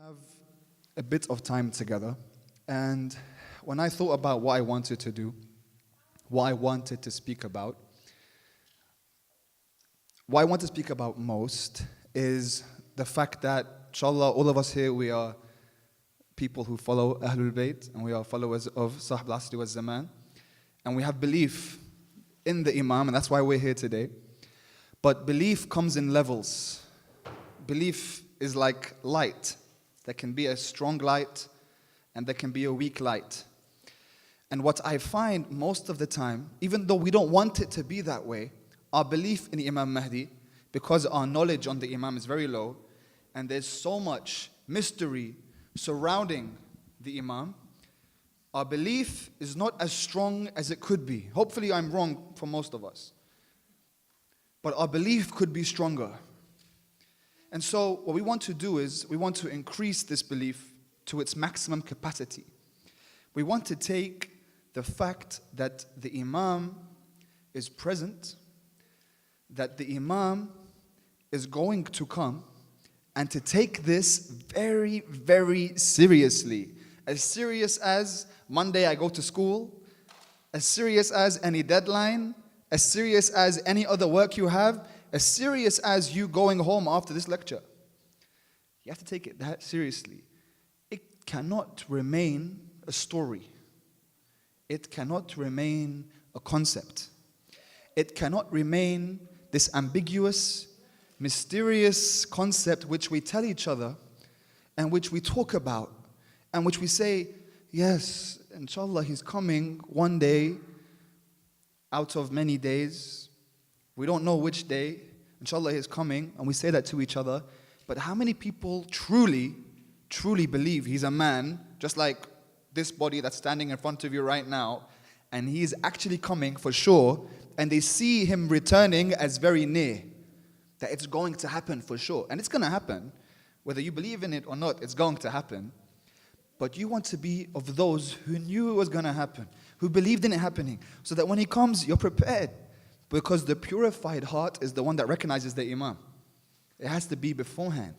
have a bit of time together, and when I thought about what I wanted to do, what I wanted to speak about, what I want to speak about most is the fact that, inshallah, all of us here, we are people who follow Ahlul Bayt, and we are followers of Sahib al-Asri wa Zaman, and we have belief in the Imam, and that's why we're here today. But belief comes in levels. Belief is like light. There can be a strong light, and there can be a weak light. And what I find most of the time, even though we don't want it to be that way, our belief in Imam Mahdi, because our knowledge on the Imam is very low, and there's so much mystery surrounding the Imam, our belief is not as strong as it could be. Hopefully I'm wrong for most of us. But our belief could be stronger. And so what we want to do is, we want to increase this belief to its maximum capacity. We want to take the fact that the Imam is present, that the Imam is going to come, and to take this very, very seriously. As serious as Monday I go to school, as serious as any deadline, as serious as any other work you have, as serious as you going home after this lecture. You have to take it that seriously. It cannot remain a story. It cannot remain a concept. It cannot remain this ambiguous, mysterious concept which we tell each other and which we talk about and which we say, yes, inshallah, he's coming one day out of many days. We don't know which day. Inshallah, he's coming, and we say that to each other. But how many people truly, truly believe he's a man, just like this body that's standing in front of you right now, and he is actually coming for sure, and they see him returning as very near, that it's going to happen for sure. And it's going to happen. Whether you believe in it or not, it's going to happen. But you want to be of those who knew it was going to happen, who believed in it happening, so that when he comes, you're prepared. Because the purified heart is the one that recognizes the Imam. It has to be beforehand.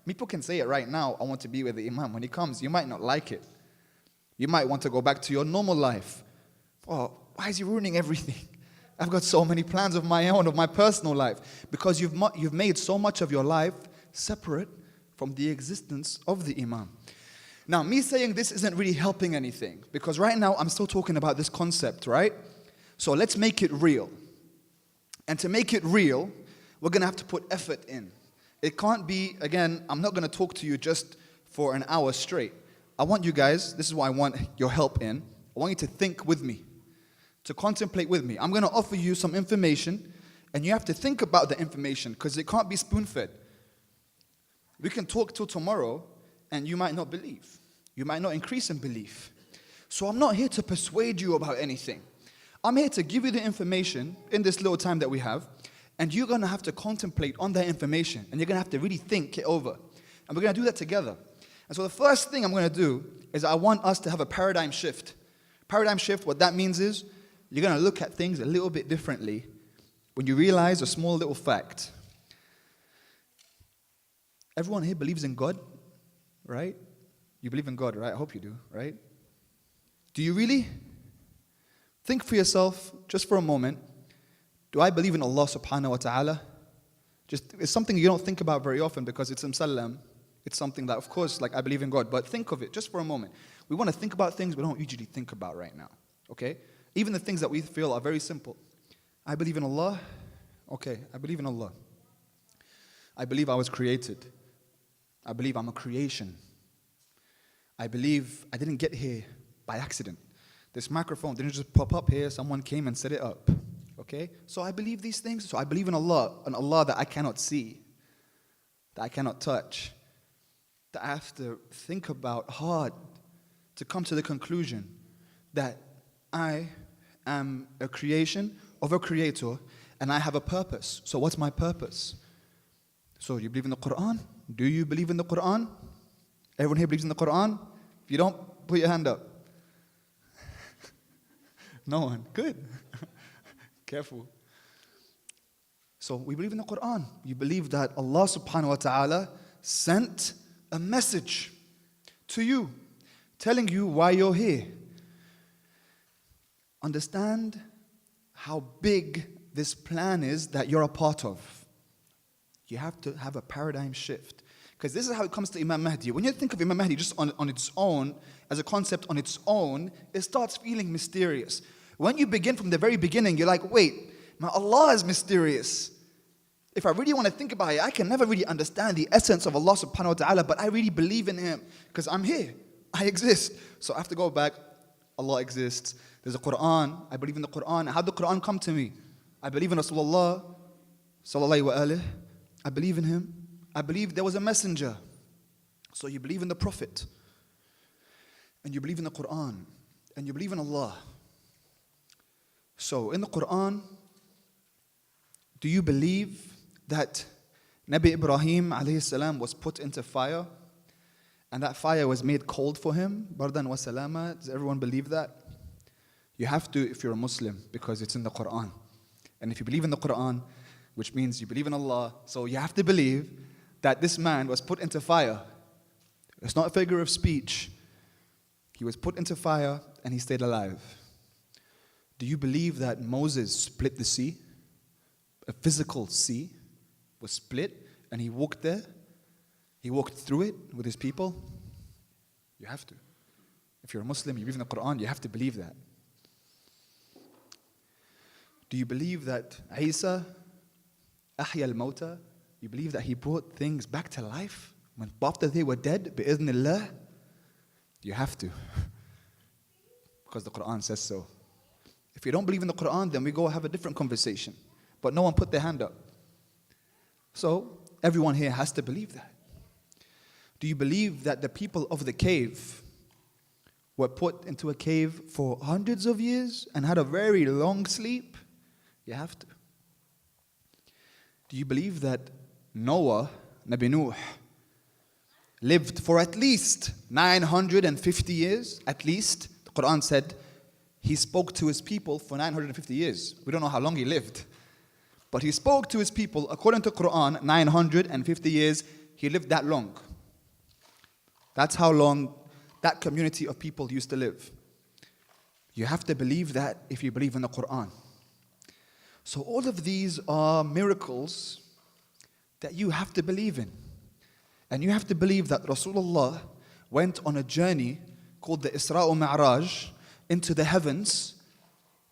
People can say it right now, I want to be with the Imam. When he comes, you might not like it. You might want to go back to your normal life. Oh, why is he ruining everything? I've got so many plans of my own, of my personal life. Because you've made so much of your life separate from the existence of the Imam. Now, me saying this isn't really helping anything, because right now I'm still talking about this concept, right? So let's make it real. And to make it real, we're going to have to put effort in. It can't be, again, I'm not going to talk to you just for an hour straight. I want you guys, this is what I want your help in, I want you to think with me, to contemplate with me. I'm going to offer you some information, and you have to think about the information, because it can't be spoon-fed. We can talk till tomorrow, and you might not believe. You might not increase in belief. So I'm not here to persuade you about anything. I'm here to give you the information in this little time that we have, and you're going to have to contemplate on that information, and you're going to have to really think it over. And we're going to do that together. And so the first thing I'm going to do is I want us to have a paradigm shift. Paradigm shift, what that means is you're going to look at things a little bit differently when you realize a small little fact. Everyone here believes in God, right? You believe in God, right? I hope you do, right? Do you really? Think for yourself, just for a moment, do I believe in Allah subhanahu wa ta'ala? It's something you don't think about very often because it's musallam. It's something that, of course, like I believe in God, but think of it just for a moment. We want to think about things we don't usually think about right now, okay? Even the things that we feel are very simple. I believe in Allah. Okay, I believe in Allah. I believe I was created. I believe I'm a creation. I believe I didn't get here by accident. This microphone didn't just pop up here, someone came and set it up. Okay? So I believe these things. So I believe in Allah, an Allah that I cannot see, that I cannot touch, that I have to think about hard to come to the conclusion that I am a creation of a creator and I have a purpose. So what's my purpose? So you believe in the Quran? Do you believe in the Quran? Everyone here believes in the Quran? If you don't, put your hand up. No one. Good. Careful. So we believe in the Quran. You believe that Allah subhanahu wa ta'ala sent a message to you, telling you why you're here. Understand how big this plan is that you're a part of. You have to have a paradigm shift. Because this is how it comes to Imam Mahdi. When you think of Imam Mahdi just on its own, as a concept on its own, it starts feeling mysterious. When you begin from the very beginning, you're like, wait, my Allah is mysterious. If I really want to think about it, I can never really understand the essence of Allah subhanahu wa ta'ala, but I really believe in Him because I'm here. I exist. So I have to go back. Allah exists. There's a Quran. I believe in the Quran. How did the Quran come to me? I believe in Rasulullah sallallahu wa alayhi. I believe in him. I believe there was a messenger. So you believe in the Prophet. And you believe in the Quran. And you believe in Allah. So in the Quran, do you believe that Nabi Ibrahim alayhi salam was put into fire? And that fire was made cold for him? Bardan wa salama. Does everyone believe that? You have to if you're a Muslim because it's in the Quran. And if you believe in the Quran, which means you believe in Allah, so you have to believe that this man was put into fire. It's not a figure of speech. He was put into fire and he stayed alive. Do you believe that Moses split the sea? A physical sea was split and he walked there? He walked through it with his people? You have to. If you're a Muslim, you believe in the Quran, you have to believe that. Do you believe that Isa ahya al-mawta? You believe that he brought things back to life when after they were dead? Bi-idhnillah? You have to. Because the Quran says so. If you don't believe in the Quran, then we go have a different conversation. But no one put their hand up. So everyone here has to believe that. Do you believe that the people of the cave were put into a cave for hundreds of years and had a very long sleep? You have to. Do you believe that Noah, Nabi Nuh, lived for at least 950 years? At least. The Quran said he spoke to his people for 950 years. We don't know how long he lived. But he spoke to his people, according to Quran, 950 years. He lived that long. That's how long that community of people used to live. You have to believe that if you believe in the Quran. So all of these are miracles that you have to believe in. And you have to believe that Rasulullah went on a journey called the Isra Mi'raj into the heavens,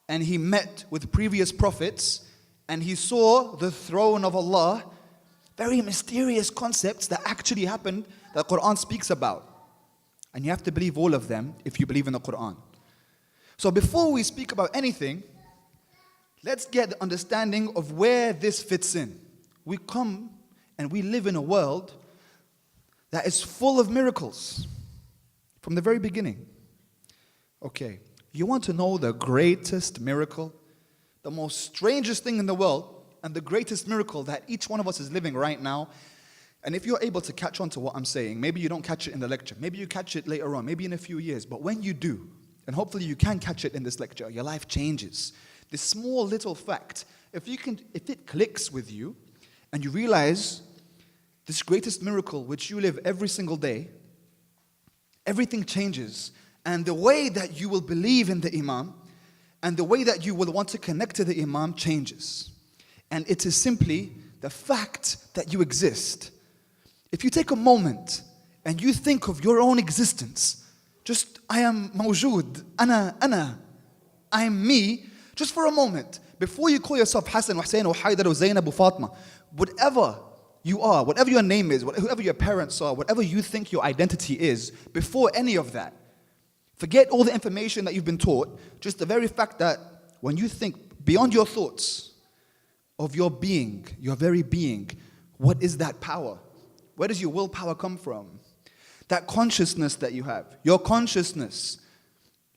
and he met with previous prophets, and he saw the throne of Allah. Very mysterious concepts that actually happened that the Quran speaks about. And you have to believe all of them if you believe in the Quran. So before we speak about anything, let's get the understanding of where this fits in. We come and we live in a world that is full of miracles from the very beginning. Okay, you want to know the greatest miracle, the most strangest thing in the world, and the greatest miracle that each one of us is living right now. And if you're able to catch on to what I'm saying, maybe you don't catch it in the lecture, maybe you catch it later on, maybe in a few years, but when you do, and hopefully you can catch it in this lecture, your life changes. This small little fact, if it clicks with you, and you realize this greatest miracle which you live every single day, everything changes. And the way that you will believe in the Imam, and the way that you will want to connect to the Imam changes. And it is simply the fact that you exist. If you take a moment and you think of your own existence, just I am mawjood, ana, I am me, just for a moment, before you call yourself Hassan, or Hussein, or Haidar, or Zainab, or Fatima, whatever you are, whatever your name is, whoever your parents are, whatever you think your identity is, before any of that, forget all the information that you've been taught, just the very fact that when you think beyond your thoughts of your being, your very being, what is that power? Where does your willpower come from? That consciousness that you have, your consciousness.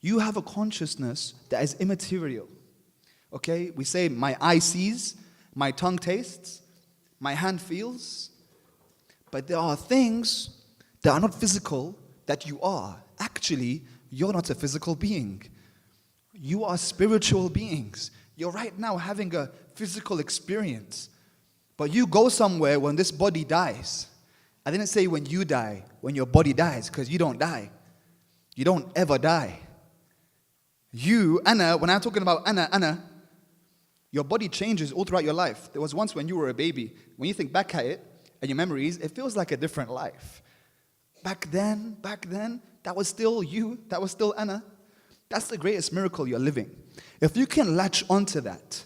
You have a consciousness that is immaterial. Okay, we say my eye sees, my tongue tastes, my hand feels. But there are things that are not physical that you are. Actually, you're not a physical being. You are spiritual beings. You're right now having a physical experience. But you go somewhere when this body dies. I didn't say when you die, when your body dies, because you don't die. You don't ever die. You, ana, when I'm talking about ana, your body changes all throughout your life. There was once when you were a baby. When you think back at it and your memories, it feels like a different life. Back then, that was still you. That was still ana. That's the greatest miracle you're living. If you can latch onto that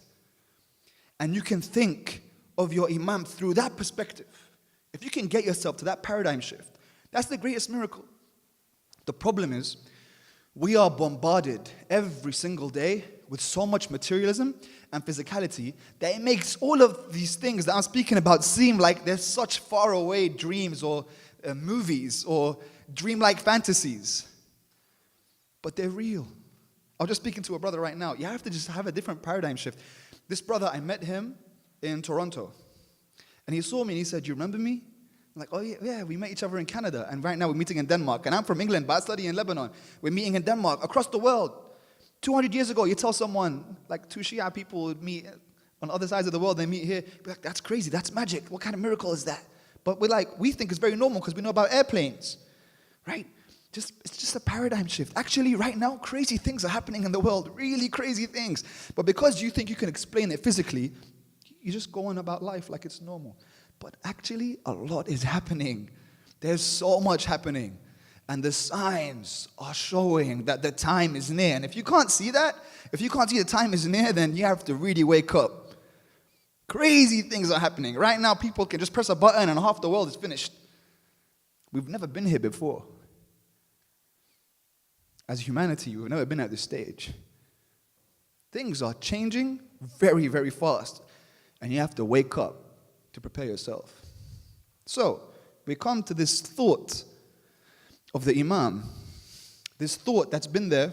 and you can think of your imam through that perspective, if you can get yourself to that paradigm shift, that's the greatest miracle. The problem is, we are bombarded every single day with so much materialism and physicality that it makes all of these things that I'm speaking about seem like they're such faraway dreams or movies or dreamlike fantasies. But they're real. I was just speaking to a brother right now. You have to just have a different paradigm shift. This brother, I met him in Toronto. And he saw me and he said, "You remember me?" I'm like, "Oh yeah, we met each other in Canada. And right now we're meeting in Denmark. And I'm from England, but I study in Lebanon. We're meeting in Denmark, across the world. 200 years ago, you tell someone, like two Shia people would meet on other sides of the world, they meet here. Be like, that's crazy, that's magic. What kind of miracle is that? But we think it's very normal because we know about airplanes, right? It's just a paradigm shift. Actually, right now, crazy things are happening in the world, really crazy things. But because you think you can explain it physically, you just go on about life like it's normal. But actually, a lot is happening. There's so much happening. And the signs are showing that the time is near. And if you can't see that, if you can't see the time is near, then you have to really wake up. Crazy things are happening. Right now, people can just press a button and half the world is finished. We've never been here before. As humanity, we've never been at this stage. Things are changing very, very fast. And you have to wake up to prepare yourself. So, we come to this thought of the Imam. This thought that's been there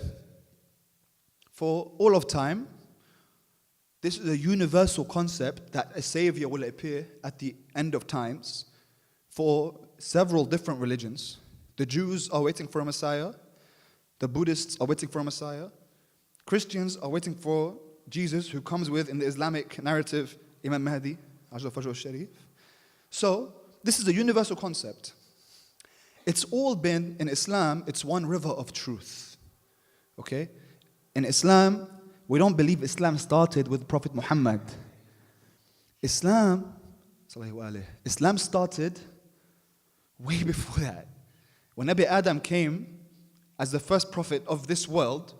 for all of time. This is a universal concept that a savior will appear at the end of times for several different religions. The Jews are waiting for a Messiah. The Buddhists are waiting for a Messiah. Christians are waiting for Jesus, who comes with, in the Islamic narrative, Imam Mahdi, Sharif. So, this is a universal concept. It's all been, in Islam, it's one river of truth. Okay? In Islam, we don't believe Islam started with Prophet Muhammad. Islam started way before that. When Nabi Adam came as the first prophet of this world,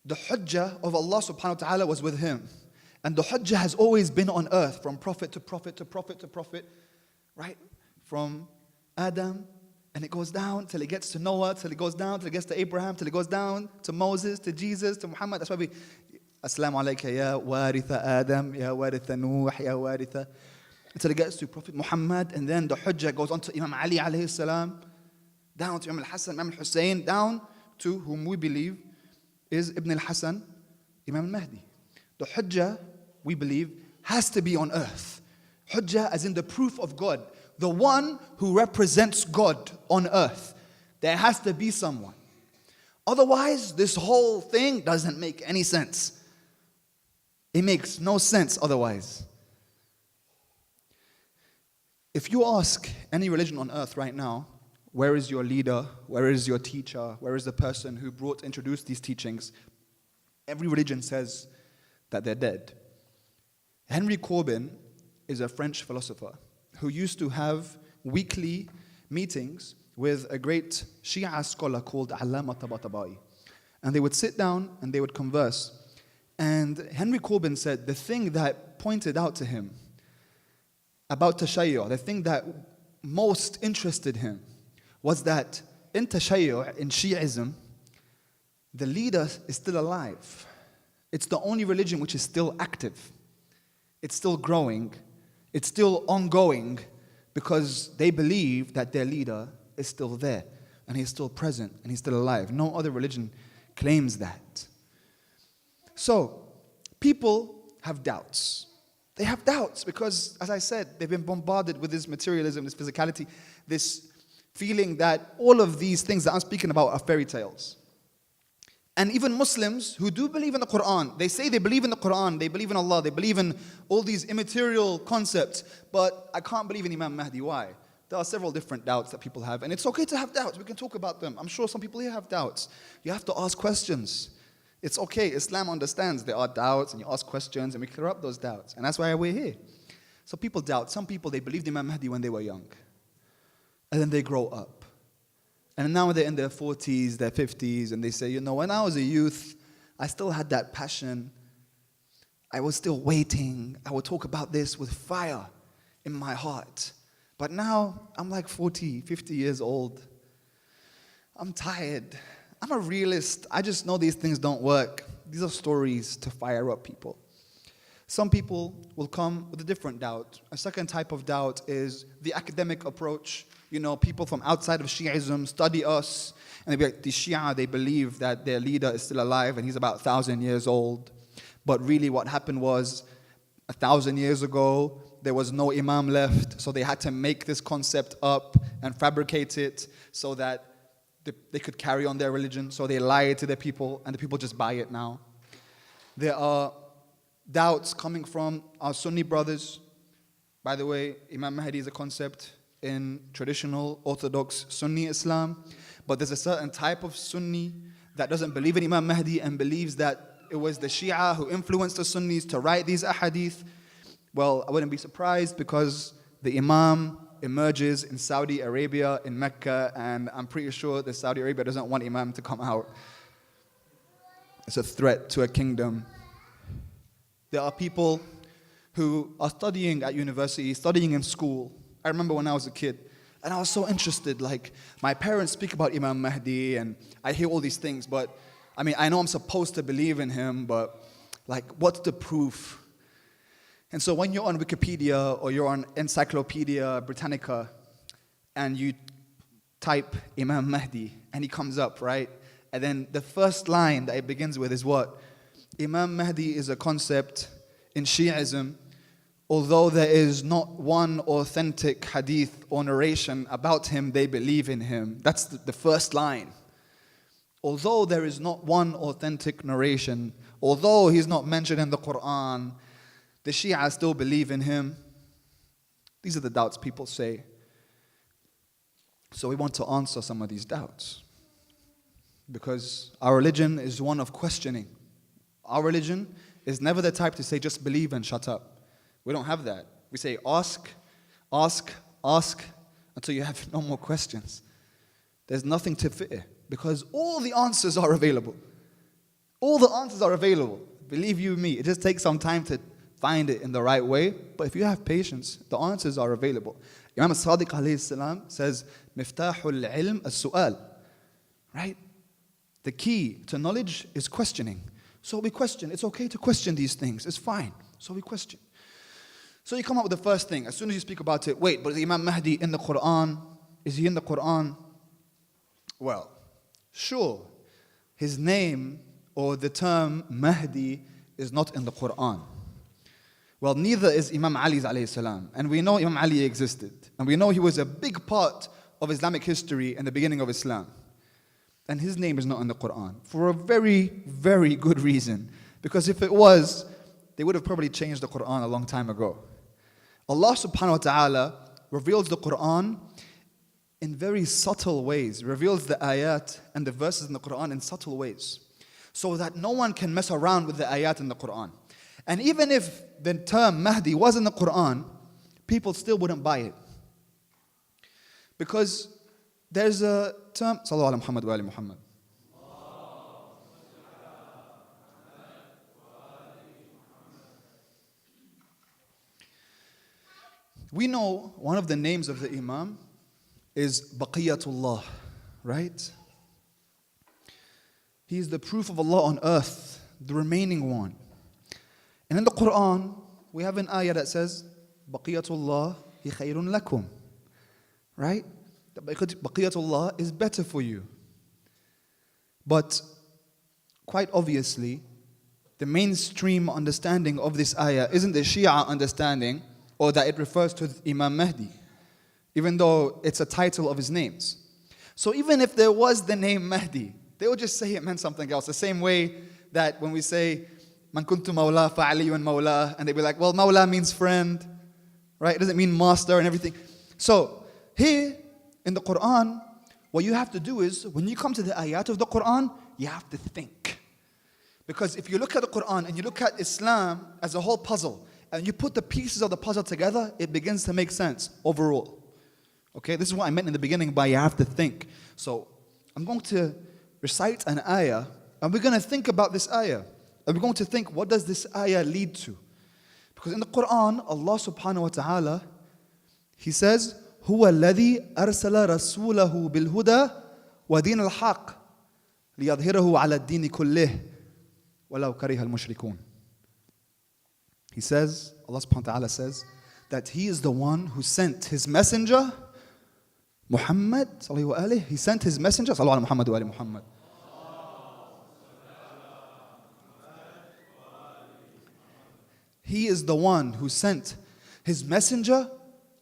the hujjah of Allah subhanahu wa ta'ala was with him. And the hujjah has always been on earth, from prophet to prophet to prophet to prophet, right? From Adam, and it goes down till it gets to Noah, till it goes down till it gets to Abraham, till it goes down to Moses, to Jesus, to Muhammad. That's why we, Assalamu alayka ya waritha Adam, ya waritha Nuh, ya waritha, until it gets to Prophet Muhammad, and then the hujjah goes on to Imam Ali alayhi salam, down to Imam al-Hassan, Imam al-Hussain, down to whom we believe is Ibn al-Hassan, Imam al-Mahdi. The hujjah, we believe, has to be on earth. Hujjah as in the proof of God. The one who represents God on earth. There has to be someone. Otherwise, this whole thing doesn't make any sense. It makes no sense otherwise. If you ask any religion on earth right now, where is your leader? Where is your teacher? Where is the person who introduced these teachings? Every religion says that they're dead. Henry Corbin is a French philosopher who used to have weekly meetings with a great Shia scholar called al-Mahdis. And they would sit down and they would converse. And Henry Corbin said the thing that pointed out to him about Tashayyu', the thing that most interested him, was that in Tashayyu', in Shi'ism, the leader is still alive. It's the only religion which is still active. It's still growing. It's still ongoing because they believe that their leader is still there and he's still present and he's still alive. No other religion claims that. So, people have doubts. They have doubts because, as I said, they've been bombarded with this materialism, this physicality, this feeling that all of these things that I'm speaking about are fairy tales. And even Muslims who do believe in the Quran, they say they believe in the Quran, they believe in Allah, they believe in all these immaterial concepts, but I can't believe in Imam Mahdi. Why? There are several different doubts that people have, and it's okay to have doubts. We can talk about them. I'm sure some people here have doubts. You have to ask questions. It's okay. Islam understands there are doubts, and you ask questions, and we clear up those doubts. And that's why we're here. So people doubt. Some people, they believed in Imam Mahdi when they were young. And then they grow up. And now they're in their 40s, their 50s, and they say, you know, when I was a youth, I still had that passion. I was still waiting. I would talk about this with fire in my heart. But now, I'm like 40, 50 years old. I'm tired. I'm a realist. I just know these things don't work. These are stories to fire up people. Some people will come with a different doubt. A second type of doubt is the academic approach. You know, people from outside of Shi'ism study us, and they be like, the Shia, they believe that their leader is still alive and he's about 1,000 years old. But really what happened was, 1,000 years ago, there was no Imam left, so they had to make this concept up and fabricate it so that they could carry on their religion. So they lied to their people, and the people just buy it now. There are doubts coming from our Sunni brothers. By the way, Imam Mahdi is a concept in traditional Orthodox Sunni Islam, but there's a certain type of Sunni that doesn't believe in Imam Mahdi and believes that it was the Shia who influenced the Sunnis to write these ahadith. Well, I wouldn't be surprised because the Imam emerges in Saudi Arabia, in Mecca, and I'm pretty sure that Saudi Arabia doesn't want Imam to come out. It's a threat to a kingdom. There are people who are studying at university, studying in school. I remember when I was a kid, and I was so interested. Like, my parents speak about Imam Mahdi, and I hear all these things, but I mean, I know I'm supposed to believe in him, but like, what's the proof? And so when you're on Wikipedia or you're on Encyclopedia Britannica and you type Imam Mahdi and he comes up, right? And then the first line that it begins with is what? Imam Mahdi is a concept in Shi'ism, although there is not one authentic hadith or narration about him, they believe in him. That's the first line. Although there is not one authentic narration, although he's not mentioned in the Quran, the Shia still believe in him. These are the doubts people say. So we want to answer some of these doubts. Because our religion is one of questioning. Our religion is never the type to say, just believe and shut up. We don't have that. We say, ask, ask, ask, until you have no more questions. There's nothing to fear. Because all the answers are available. All the answers are available. Believe you me, it just takes some time to find it in the right way, but if you have patience, the answers are available. Imam Sadiq alayhi salam says, Miftahul ilm as-su'al. Right? The key to knowledge is questioning. So we question. It's okay to question these things. It's fine. So we question. So you come up with the first thing. As soon as you speak about it, wait, but is Imam Mahdi in the Quran? Is he in the Quran? Well, sure. His name or the term Mahdi is not in the Quran. Well, neither is Imam Ali alayhi salam. And we know Imam Ali existed. And we know he was a big part of Islamic history in the beginning of Islam. And his name is not in the Quran. For a very, very good reason. Because if it was, they would have probably changed the Quran a long time ago. Allah subhanahu wa ta'ala reveals the Quran in very subtle ways. Reveals the ayat and the verses in the Quran in subtle ways. So that no one can mess around with the ayat in the Quran. And even if the term Mahdi was in the Quran, people still wouldn't buy it. Because there's a term, Sallallahu ala Muhammad wa ali Muhammad. We know one of the names of the Imam is Baqiyatullah, right? He is the proof of Allah on earth, the remaining one. And in the Quran, we have an ayah that says, Baqiyatullah hi khayrun lakum. Right? Baqiyatullah is better for you. But quite obviously, the mainstream understanding of this ayah isn't the Shia understanding, or that it refers to Imam Mahdi, even though it's a title of his names. So even if there was the name Mahdi, They would just say it meant something else. The same way that when we say, Man kuntu mawla fa aliyun mawla, and they'd be like, well, mawla means friend, right? It doesn't mean master and everything. So, here in the Quran, what you have to do is, when you come to the ayat of the Quran, you have to think. Because if you look at the Quran and you look at Islam as a whole puzzle, and you put the pieces of the puzzle together, it begins to make sense overall. Okay, this is what I meant in the beginning by you have to think. So, I'm going to recite an ayah, and we're going to think about this ayah. And we're going to think, what does this ayah lead to? Because in the Quran, Allah subhanahu wa ta'ala, He says, هو الذي أرسل رسوله بالهدى ودين الحق ليظهره على الدين كله ولو كره المشركون. He says, Allah subhanahu wa ta'ala says, that He is the one who sent His messenger, Muhammad, sallallahu alayhi wa alihi. He sent His messenger, sallallahu ala Muhammad wa ali Muhammad. He is the one who sent His messenger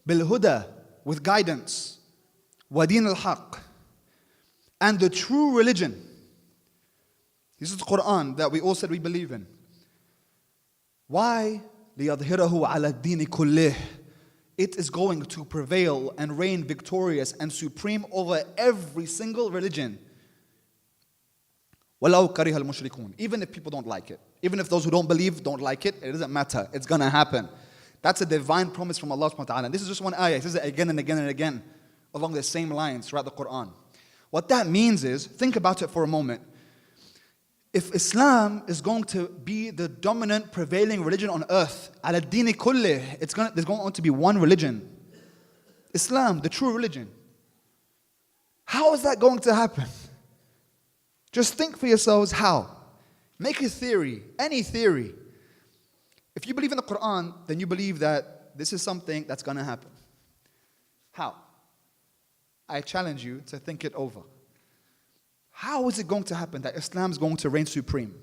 bil-huda, with guidance, wa din al-haq, and the true religion. This is the Quran that we all said we believe in. Why? لِيَظْهِرَهُ عَلَى الدِّينِ كُلِّهِ. It is going to prevail and reign victorious and supreme over every single religion. وَلَوْ كَرِهَ الْمُشْرِكُونَ. Even if people don't like it. Even if those who don't believe don't like it, it doesn't matter. It's going to happen. That's a divine promise from Allah subhanahu wa ta'ala. And this is just one ayah. It says it again and again and again along the same lines throughout the Quran. What that means is, think about it for a moment. If Islam is going to be the dominant prevailing religion on earth, ala dini kullih, there's going to be one religion. Islam, the true religion. How is that going to happen? Just think for yourselves how. Make a theory, any theory. If you believe in the Quran, then you believe that this is something that's going to happen. How? I challenge you to think it over. How is it going to happen that Islam is going to reign supreme?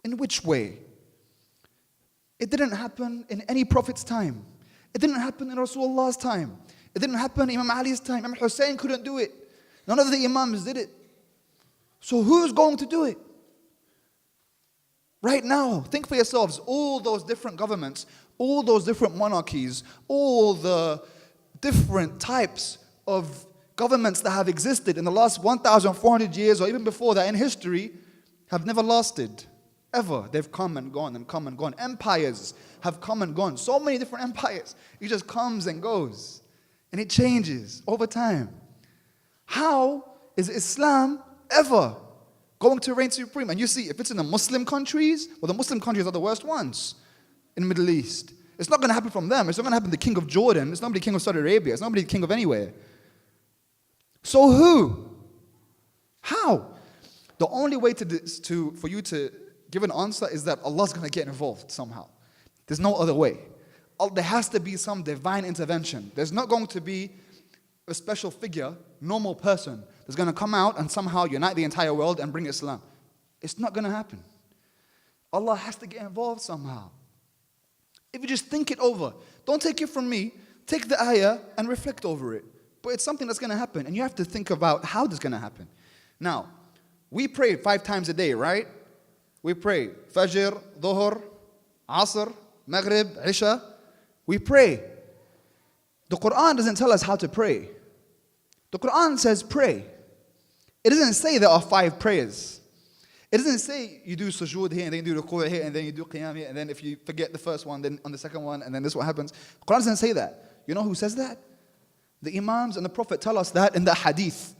In which way? It didn't happen in any prophet's time. It didn't happen in Rasulullah's time. It didn't happen in Imam Ali's time. Imam Hussain couldn't do it. None of the Imams did it. So who's going to do it? Right now, think for yourselves, all those different governments, all those different monarchies, all the different types of governments that have existed in the last 1,400 years or even before that in history have never lasted, ever. They've come and gone and come and gone. Empires have come and gone. So many different empires. It just comes and goes. And it changes over time. How is Islam ever going to reign supreme? And you see, if it's in the Muslim countries, well, the Muslim countries are the worst ones in the Middle East. It's not going to happen from them. It's not going to happen to the king of Jordan. It's not going to be the king of Saudi Arabia. It's not going to be the king of anywhere. So who? How? The only way for you to give an answer is that Allah's going to get involved somehow. There's no other way. There has to be some divine intervention. There's not going to be a special figure, normal person, that's going to come out and somehow unite the entire world and bring Islam. It's not going to happen. Allah has to get involved somehow. If you just think it over, don't take it from me, take the ayah and reflect over it. But it's something that's going to happen, and you have to think about how this is going to happen. Now, we pray 5 times a day, right? We pray Fajr, Dhuhr, Asr, Maghrib, Isha. We pray. The Quran doesn't tell us how to pray. The Quran says pray. It doesn't say there are 5 prayers. It doesn't say you do sujood here, and then you do ruku' here, and then you do qiyam here, and then if you forget the first one, then on the second one, and then this is what happens. The Quran doesn't say that. You know who says that? The Imams and the Prophet tell us that in the hadith.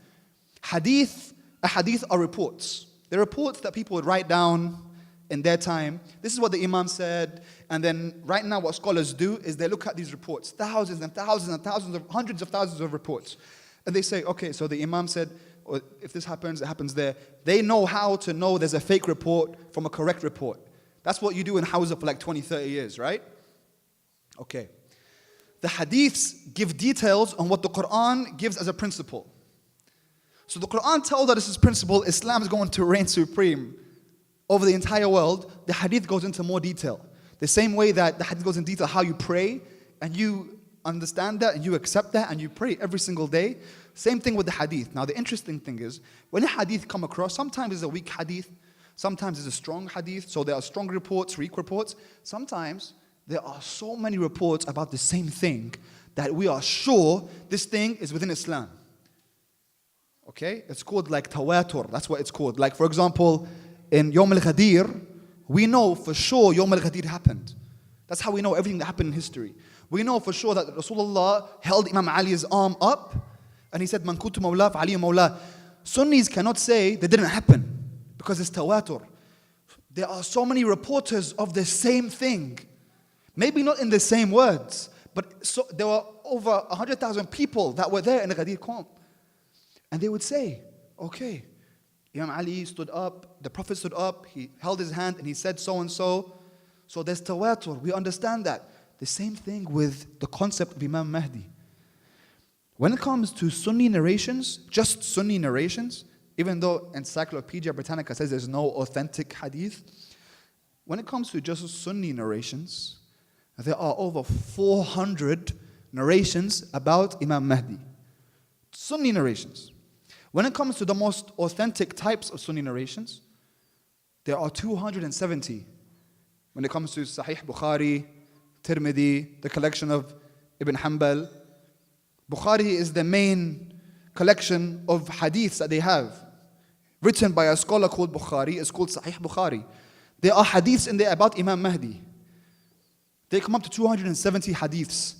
A hadith are reports. They're reports that people would write down in their time. This is what the Imam said. And then right now what scholars do is they look at these reports. Thousands and thousands and thousands of, hundreds of thousands of reports. And they say, okay, so the Imam said, or if this happens, it happens there. They know how to know there's a fake report from a correct report. That's what you do in Hawza for like 20, 30 years, right? Okay. The hadiths give details on what the Quran gives as a principle. So the Quran tells us this principle, Islam is going to reign supreme over the entire world. The hadith goes into more detail. The same way that the hadith goes into detail how you pray, and you understand that and you accept that and you pray every single day. Same thing with the hadith. Now the interesting thing is, when a hadith come across, sometimes it's a weak hadith, sometimes it's a strong hadith, so there are strong reports, weak reports. Sometimes there are so many reports about the same thing that we are sure this thing is within Islam. Okay? It's called like tawatur, that's what it's called. Like for example, in Yawm al-Ghadir, we know for sure Yawm al-Ghadir happened. That's how we know everything that happened in history. We know for sure that Rasulullah held Imam Ali's arm up and he said, Man kuntu mawla fa Ali mawla. Sunnis cannot say that didn't happen because it's tawatur. There are so many reporters of the same thing. Maybe not in the same words, but there were over 100,000 people that were there in the Ghadir camp. And they would say, okay, Imam Ali stood up, the Prophet stood up, he held his hand and he said so and so. So there's tawatur, we understand that. The same thing with the concept of Imam Mahdi. When it comes to Sunni narrations, just Sunni narrations, even though Encyclopedia Britannica says there's no authentic hadith, when it comes to just Sunni narrations, there are over 400 narrations about Imam Mahdi. Sunni narrations. When it comes to the most authentic types of Sunni narrations, there are 270. When it comes to Sahih Bukhari, Tirmidhi, the collection of Ibn Hanbal. Bukhari is the main collection of hadiths that they have. Written by a scholar called Bukhari, it's called Sahih Bukhari. There are hadiths in there about Imam Mahdi. They come up to 270 hadiths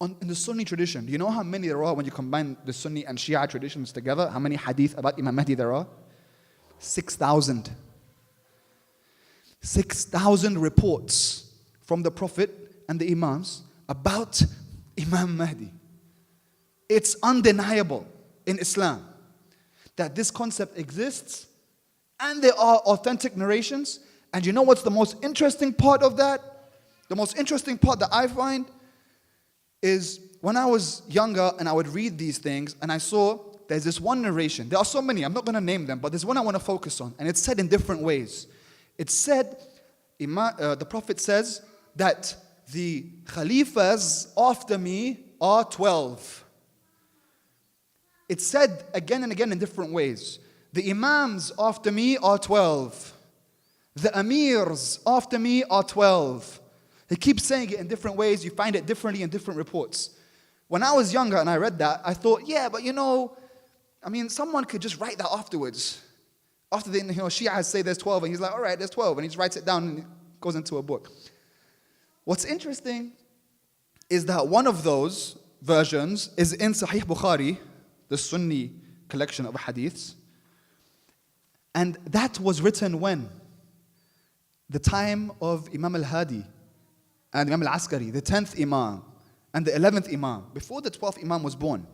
in the Sunni tradition. Do you know how many there are when you combine the Sunni and Shia traditions together? How many hadith about Imam Mahdi there are? 6,000. 6,000 reports from the Prophet and the Imams about Imam Mahdi. It's undeniable in Islam that this concept exists and there are authentic narrations. And you know what's the most interesting part of that? The most interesting part that I find is when I was younger and I would read these things and I saw there's this one narration. There are so many, I'm not going to name them, but there's one I want to focus on. And it's said in different ways. It's said, the Prophet says that the Khalifas after me are 12. It's said again and again in different ways. The Imams after me are 12. The Amirs after me are 12. He keeps saying it in different ways. You find it differently in different reports. When I was younger and I read that, I thought, yeah, but someone could just write that afterwards. After the Shias say there's 12, and he's like, all right, there's 12, and he just writes it down and it goes into a book. What's interesting is that one of those versions is in Sahih Bukhari, the Sunni collection of hadiths, and that was written when? The time of Imam al-Hadi and Imam al-Askari, the 10th Imam and the 11th Imam, before the 12th Imam was born.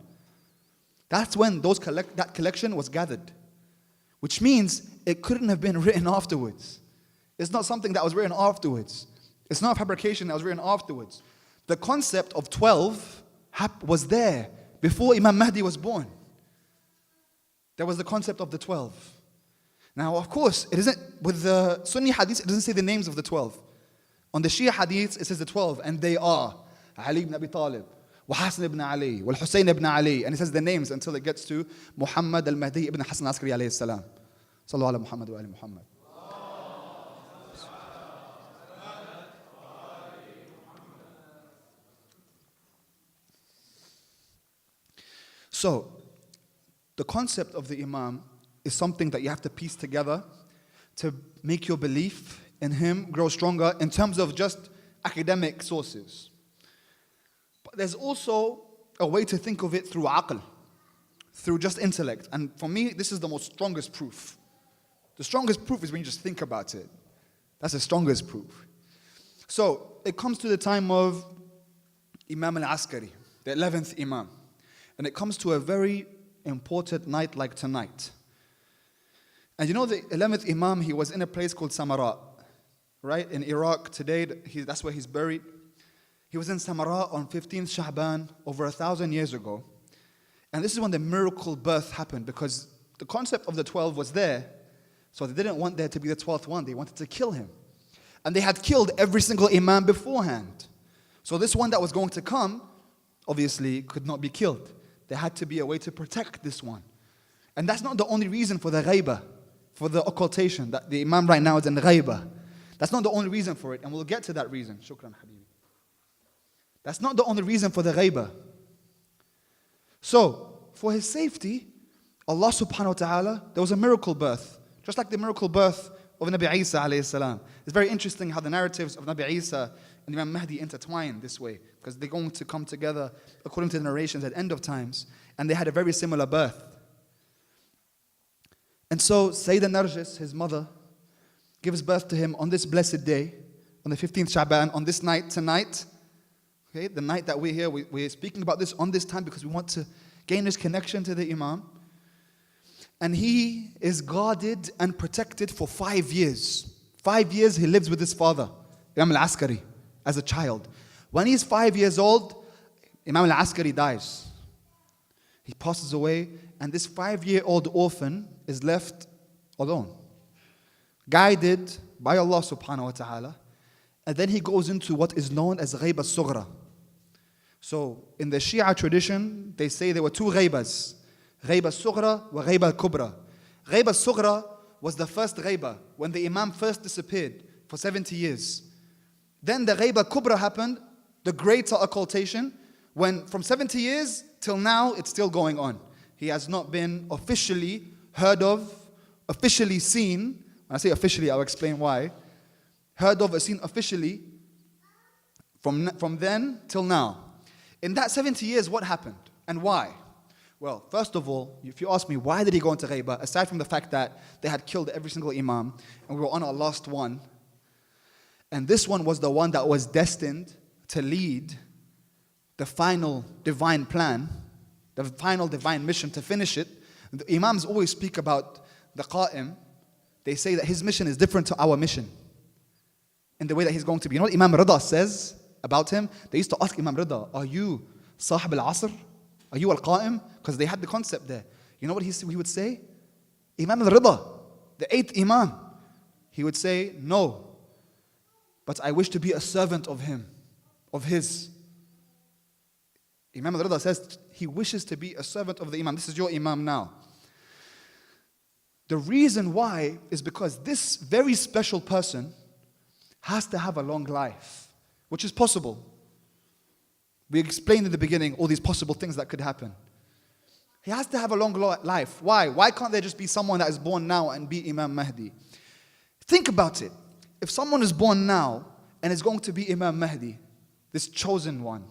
That's when that collection was gathered. Which means it couldn't have been written afterwards. It's not something that was written afterwards. It's not a fabrication that was written afterwards. The concept of 12 was there before Imam Mahdi was born. There was the concept of the 12. Now, of course, it isn't with the Sunni hadith, it doesn't say the names of the 12. On the Shia hadith, it says the 12, and they are Ali ibn Abi Talib, wa Hassan ibn Ali, wa Hussain ibn Ali, and it says the names until it gets to Muhammad al-Mahdi ibn Hassan al-Askari alayhi salam. Sallu ala Muhammad wa ali Muhammad. So, the concept of the Imam is something that you have to piece together to make your belief in him grow stronger in terms of just academic sources. But there's also a way to think of it through aql, through just intellect. And for me, this is the most strongest proof. The strongest proof is when you just think about it. That's the strongest proof. So, it comes to the time of Imam al-Askari, the 11th Imam. And it comes to a very important night like tonight. And you know the 11th Imam, he was in a place called Samara, right? In Iraq today, that's where he's buried. He was in Samara on 15th Sha'ban over 1,000 years ago. And this is when the miracle birth happened, because the concept of the 12 was there. So they didn't want there to be the 12th one. They wanted to kill him. And they had killed every single Imam beforehand. So this one that was going to come obviously could not be killed. There had to be a way to protect this one. And that's not the only reason for the ghaibah, for the occultation, that the Imam right now is in ghaibah. That's not the only reason for it, and we'll get to that reason. Shukran, Habibi. That's not the only reason for the ghaibah. So, for his safety, Allah subhanahu wa ta'ala, there was a miracle birth. Just like the miracle birth of Nabi Isa alayhi salam. It's very interesting how the narratives of Nabi Isa and Imam Mahdi intertwine this way, because they're going to come together according to the narrations at the end of times, and they had a very similar birth. And so Sayyidah Narjis, his mother, gives birth to him on this blessed day, on the 15th Sha'ban, on this night, tonight. Okay, the night that we're here, we're speaking about this on this time because we want to gain this connection to the Imam. And he is guarded and protected for 5 years. 5 years he lives with his father, Imam al-Askari, as a child. When he's 5 years old, Imam al-Askari dies. He passes away, and this 5-year-old orphan is left alone, guided by Allah subhanahu wa ta'ala. And then he goes into what is known as Ghayb al-Sughra. So in the Shia tradition, they say there were two ghaybas, Ghayb al-Sughra wa Ghayb al-Kubra. Ghayb al-Sughra was the first ghayba, when the Imam first disappeared for 70 years. Then the Ghayb al-Kubra happened, the greater occultation, when from 70 years till now it's still going on. He has not been officially heard of, officially seen. When I say officially, I'll explain why. Heard of or seen officially from then till now. In that 70 years, what happened and why? Well, first of all, if you ask me, why did he go into ghaibah? Aside from the fact that they had killed every single Imam, and we were on our last one, and this one was the one that was destined to lead the final divine plan, the final divine mission, to finish it. The Imams always speak about the Qa'im. They say that his mission is different to our mission in the way that he's going to be. You know what Imam Rida says about him? They used to ask Imam Rida, are you Sahib al-Asr? Are you al-Qa'im? Because they had the concept there. You know what he would say? Imam al-Rida, the 8th Imam, he would say, no, but I wish to be a servant of him, of his. Imam al-Rida says he wishes to be a servant of the Imam. This is your Imam now. The reason why is because this very special person has to have a long life, which is possible. We explained in the beginning all these possible things that could happen. He has to have a long life. Why? Why can't there just be someone that is born now and be Imam Mahdi? Think about it. If someone is born now and is going to be Imam Mahdi, this chosen one,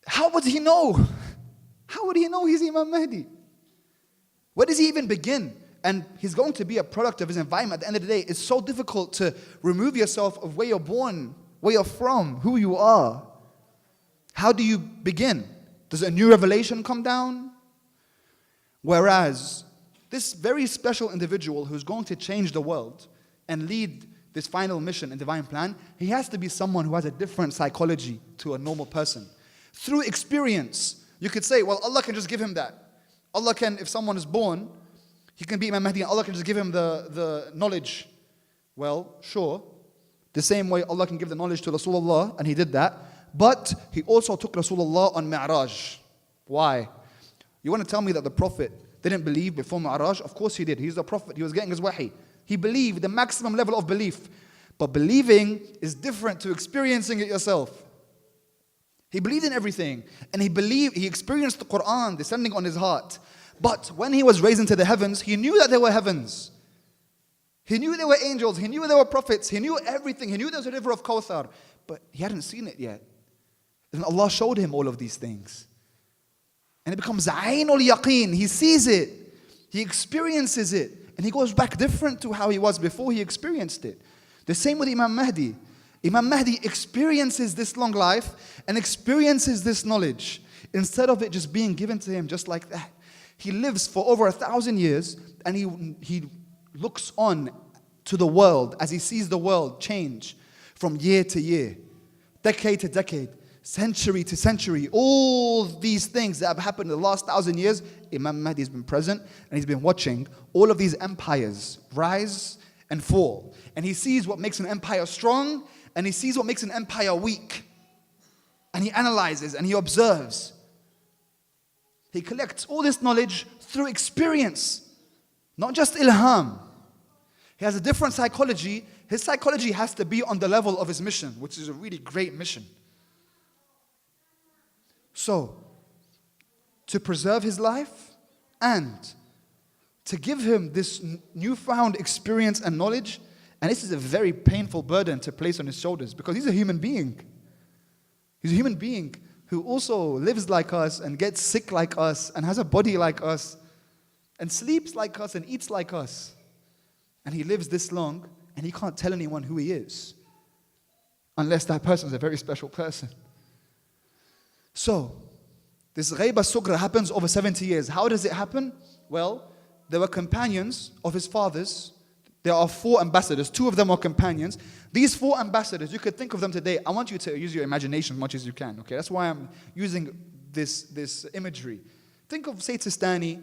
how would he know? How would he know he's Imam Mahdi? Where does he even begin? And he's going to be a product of his environment. At the end of the day, it's so difficult to remove yourself of where you're born, where you're from, who you are. How do you begin? Does a new revelation come down? Whereas this very special individual who's going to change the world and lead this final mission and divine plan, he has to be someone who has a different psychology to a normal person. Through experience, you could say, well, Allah can just give him that. Allah can, if someone is born, he can be Imam Mahdi and Allah can just give him the knowledge. Well, sure. The same way Allah can give the knowledge to Rasulullah, and he did that. But he also took Rasulullah on Mi'raj. Why? You want to tell me that the Prophet didn't believe before Mi'raj? Of course he did. He's the Prophet. He was getting his wahi. He believed, the maximum level of belief. But believing is different to experiencing it yourself. He believed in everything. And he experienced the Quran descending on his heart. But when he was raised into the heavens, he knew that there were heavens. He knew there were angels. He knew there were prophets. He knew everything. He knew there was a river of Kawthar. But he hadn't seen it yet. And Allah showed him all of these things. And it becomes Ainul Yaqeen. He sees it. He experiences it. And he goes back different to how he was before he experienced it. The same with Imam Mahdi. Imam Mahdi experiences this long life and experiences this knowledge. Instead of it just being given to him just like that. He lives for over 1,000 years and he looks on to the world as he sees the world change from year to year, decade to decade, century to century. All these things that have happened in the last 1,000 years, Imam Mahdi has been present and he's been watching all of these empires rise and fall. And he sees what makes an empire strong and he sees what makes an empire weak. and he analyzes and he observes. He collects all this knowledge through experience, not just ilham. He has a different psychology. His psychology has to be on the level of his mission, which is a really great mission. So, to preserve his life and to give him this newfound experience and knowledge, and this is a very painful burden to place on his shoulders because he's a human being. He's a human being who also lives like us and gets sick like us and has a body like us and sleeps like us and eats like us. And he lives this long and he can't tell anyone who he is unless that person is a very special person. So, this ghaiba sugra happens over 70 years. How does it happen? Well, there were companions of his father's. There are 4 ambassadors. 2 of them are companions. These 4 ambassadors, you could think of them today. I want you to use your imagination as much as you can. Okay, that's why I'm using this imagery. Think of Sayyid Sistani.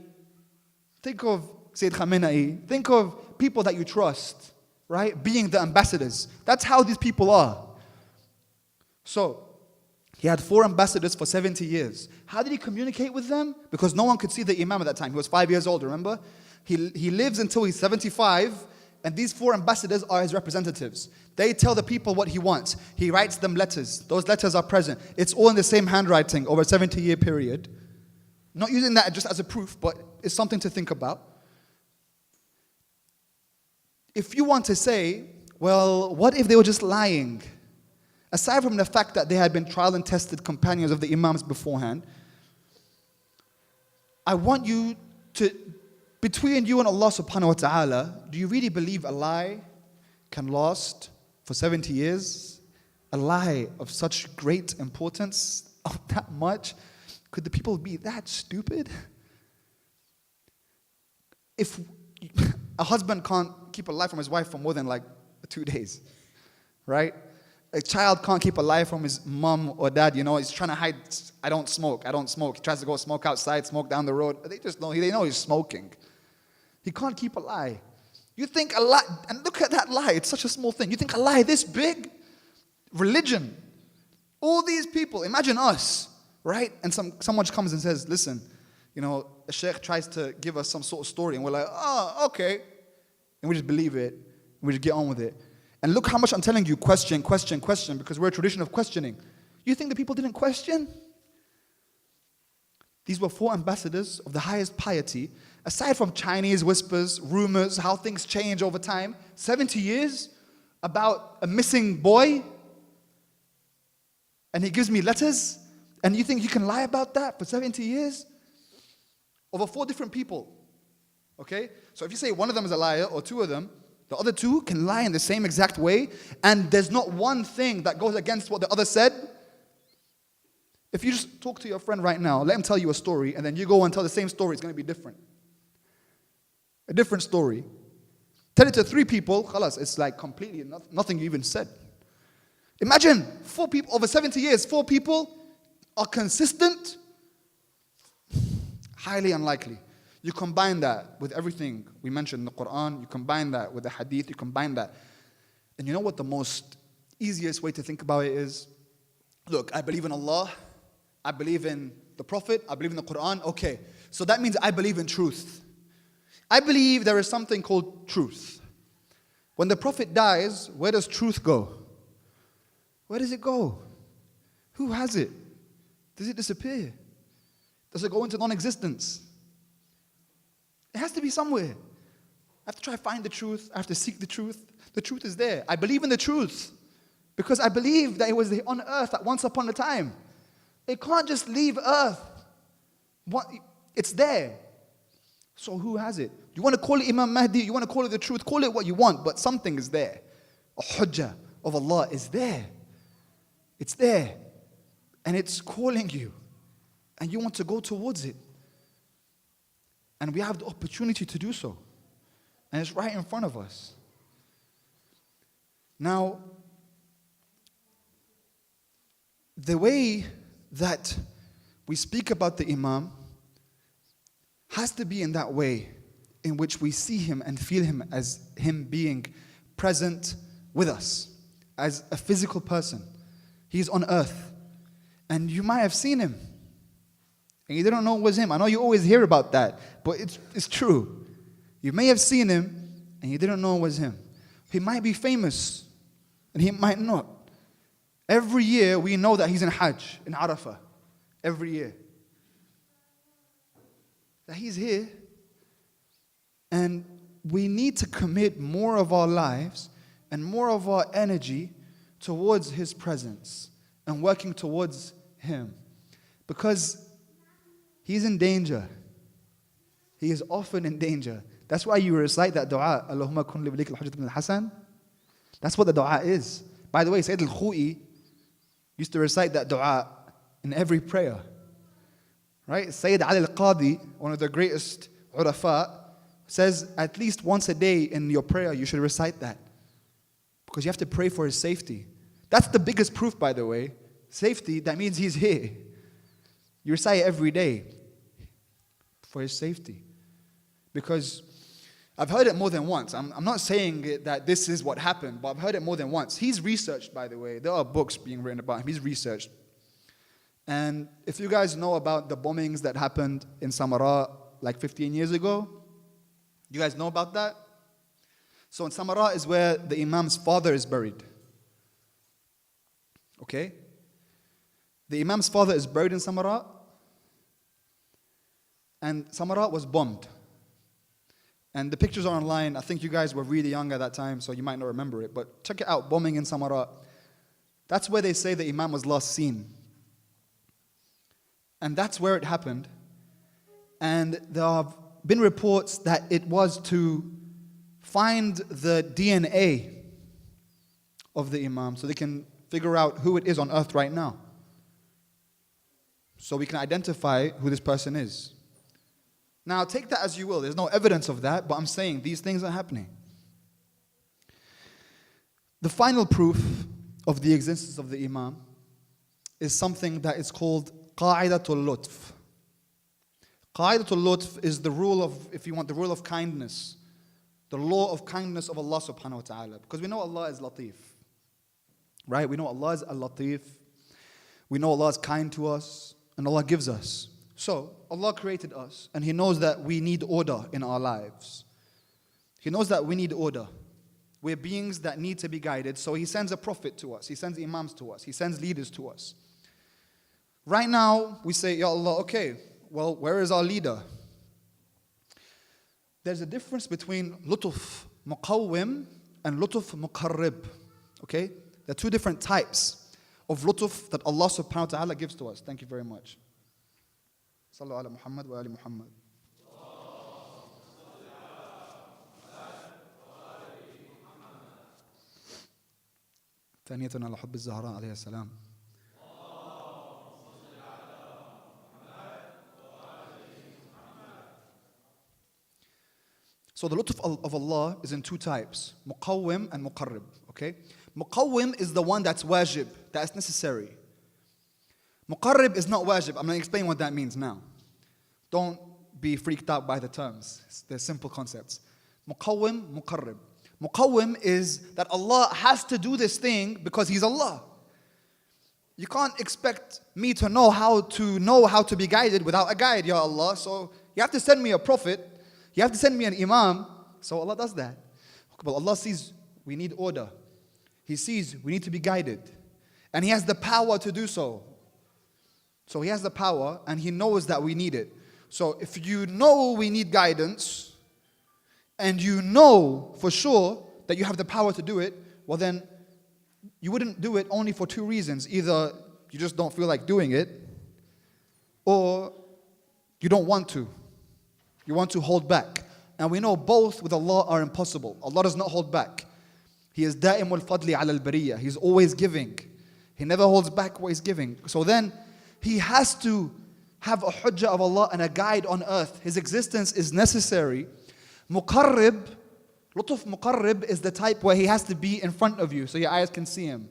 Think of Sayyid Khamenei. Think of people that you trust, right? Being the ambassadors. That's how these people are. So, he had 4 ambassadors for 70 years. How did he communicate with them? Because no one could see the Imam at that time. He was 5 years old, remember? He lives until he's 75, and these 4 ambassadors are his representatives. They tell the people what he wants. He writes them letters. Those letters are present. It's all in the same handwriting over a 70-year period. Not using that just as a proof, but it's something to think about. If you want to say, well, what if they were just lying? Aside from the fact that they had been tried and tested companions of the Imams beforehand, I want you to, between you and Allah subhanahu wa ta'ala, do you really believe a lie can last for 70 years? A lie of such great importance, of that much? Could the people be that stupid? If a husband can't keep a lie from his wife for more than like 2 days, right? A child can't keep a lie from his mom or dad, he's trying to hide, I don't smoke. He tries to go smoke outside, smoke down the road. They know he's smoking. He can't keep a lie. You think a lie, and look at that lie, it's such a small thing. You think a lie this big? Religion. All these people, imagine us, right? And someone comes and says, listen, a sheikh tries to give us some sort of story, and we're like, oh, okay. And we just believe it, and we just get on with it. And look how much I'm telling you, question, because we're a tradition of questioning. You think the people didn't question? These were 4 ambassadors of the highest piety. Aside from Chinese whispers, rumors, how things change over time, 70 years about a missing boy, and he gives me letters, and you think you can lie about that for 70 years? Over 4 different people, okay? So if you say one of them is a liar, or 2 of them, the other 2 can lie in the same exact way, and there's not one thing that goes against what the other said. If you just talk to your friend right now, let him tell you a story, and then you go and tell the same story, it's going to be different. A different story. Tell it to 3 people, khalas, it's like completely nothing you even said. Imagine 4 people, over 70 years, 4 people are consistent. Highly unlikely. You combine that with everything we mentioned in the Quran, you combine that with the hadith, you combine that. And you know what the most easiest way to think about it is? Look, I believe in Allah, I believe in the Prophet, I believe in the Quran, okay. So that means I believe in truth. I believe there is something called truth. When the Prophet dies, where does truth go? Where does it go? Who has it? Does it disappear? Does it go into non-existence? It has to be somewhere. I have to try to find the truth. I have to seek the truth. The truth is there. I believe in the truth because I believe that it was on earth at once upon a time. It can't just leave earth. It's there. So who has it? You want to call it Imam Mahdi, you want to call it the truth, call it what you want, but something is there. A hujjah of Allah is there. It's there. And it's calling you. And you want to go towards it. And we have the opportunity to do so. And it's right in front of us. Now, the way that we speak about the Imam has to be in that way in which we see him and feel him as him being present with us, as a physical person. He is on earth. And you might have seen him. And you didn't know it was him. I know you always hear about that, but it's true. You may have seen him, and you didn't know it was him. He might be famous, and he might not. Every year, we know that he's in Hajj, in Arafah. Every year. That he's here. And we need to commit more of our lives and more of our energy towards his presence and working towards him. Because he's in danger. He is often in danger. That's why you recite that dua, Allahumma kun li waliyik al-Hujjat ibn al-Hasan. That's what the dua is. By the way, Sayyid al-Khu'i used to recite that dua in every prayer. Right? Sayyid Ali al-Qadi, one of the greatest urafa, says at least once a day in your prayer you should recite that. Because you have to pray for his safety. That's the biggest proof, by the way. Safety, that means he's here. You recite it every day for his safety. Because I've heard it more than once. I'm not saying that this is what happened, but I've heard it more than once. He's researched, by the way. There are books being written about him. He's researched. And if you guys know about the bombings that happened in Samara like 15 years ago, you guys know about that? So in Samara is where the Imam's father is buried. Okay? The Imam's father is buried in Samara, and Samara was bombed. And the pictures are online. I think you guys were really young at that time, so you might not remember it. But check it out, bombing in Samara. That's where they say the Imam was last seen. And that's where it happened. And there have been reports that it was to find the DNA of the Imam so they can figure out who it is on earth right now. So we can identify who this person is. Now, take that as you will. There's no evidence of that, but I'm saying these things are happening. The final proof of the existence of the Imam is something that is called Qa'idatul Lutf. Qa'idatul Lutf is the rule of, if you want, the rule of kindness. The law of kindness of Allah subhanahu wa ta'ala. Because we know Allah is Latif. Right? We know Allah is Al-Latif. We know Allah is kind to us. And Allah gives us. So, Allah created us, and He knows that we need order in our lives. He knows that we need order. We're beings that need to be guided, so He sends a prophet to us. He sends imams to us. He sends leaders to us. Right now, we say, Ya Allah, okay, well, where is our leader? There's a difference between lutuf muqawwim and lutuf muqarrib. Okay? There are two different types of lutuf that Allah subhanahu wa ta'ala gives to us. Thank you very much. Sallu ala Muhammad wa ali Muhammad. ثانية على حب الزهراء عليه السلام. So the lutf of Allah is in two types, muqawwim and muqarrib. Okay? Muqawwim is the one that's wajib, that's necessary. Muqarrib is not wajib. I'm going to explain what that means now. Don't be freaked out by the terms. They're simple concepts. Muqawwim, muqarrib. Muqawwim is that Allah has to do this thing because He's Allah. You can't expect me to know how to be guided without a guide, Ya Allah. So you have to send me a prophet. You have to send me an imam. So Allah does that. But Allah sees we need order. He sees we need to be guided. And He has the power to do so. So He has the power and He knows that we need it. So if you know we need guidance and you know for sure that you have the power to do it, well then you wouldn't do it only for two reasons. Either you just don't feel like doing it, or you don't want to. You want to hold back. And we know both with Allah are impossible. Allah does not hold back. He is da'imul fadli ala al-bariyah. He's always giving. He never holds back what He's giving. So then He has to have a hujjah of Allah and a guide on earth. His existence is necessary. Muqarrib, lutuf muqarrib is the type where He has to be in front of you so your eyes can see Him.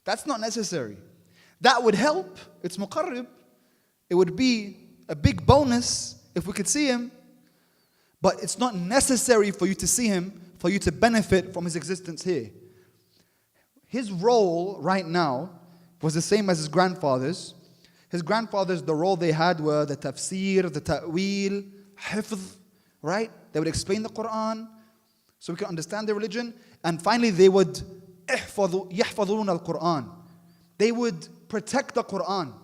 That's not necessary. That would help. It's muqarrib. It would be a big bonus if we could see Him. But it's not necessary for you to see Him for you to benefit from His existence here. His role right now was the same as his grandfathers. His grandfathers, the role they had were the tafsir, the ta'wil, hifz, right? They would explain the Quran so we can understand their religion. And finally, they would يحفظون al-Quran. They would protect the Quran.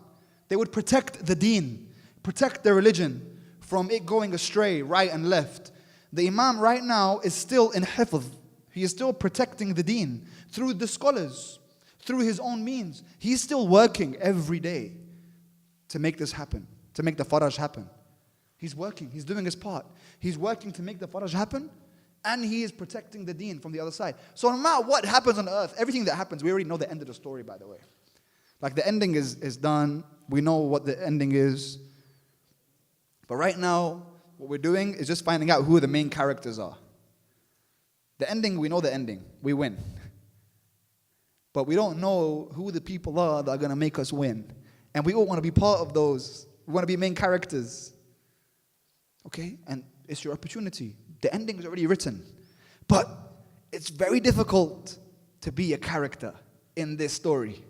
They would protect the deen, protect their religion from it going astray, right and left. The Imam right now is still in hifz. He is still protecting the deen through the scholars, through his own means. He's still working every day to make this happen, to make the faraj happen. He's working, he's doing his part. He's working to make the faraj happen, and he is protecting the deen from the other side. So no matter what happens on earth, everything that happens, we already know the end of the story, by the way. Like the ending is done. We know what the ending is. But right now, what we're doing is just finding out who the main characters are. The ending, we know the ending. We win. But we don't know who the people are that are going to make us win. And we all want to be part of those. We want to be main characters. Okay? And it's your opportunity. The ending is already written. But it's very difficult to be a character in this story.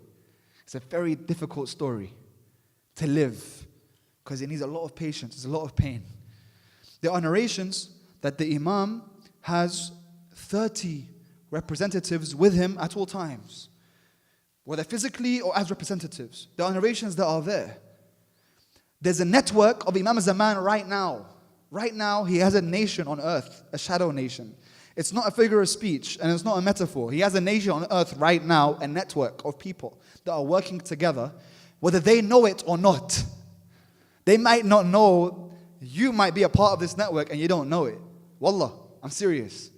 It's a very difficult story to live because it needs a lot of patience. There's a lot of pain. There are narrations that the Imam has 30 representatives with him at all times, whether physically or as representatives. There are narrations that are there. There's a network of Imam Zaman right now. Right now, he has a nation on earth, a shadow nation. It's not a figure of speech and it's not a metaphor. He has a nation on earth right now, a network of people that are working together, whether they know it or not. They might not know. You might be a part of this network and you don't know it. Wallah, I'm serious.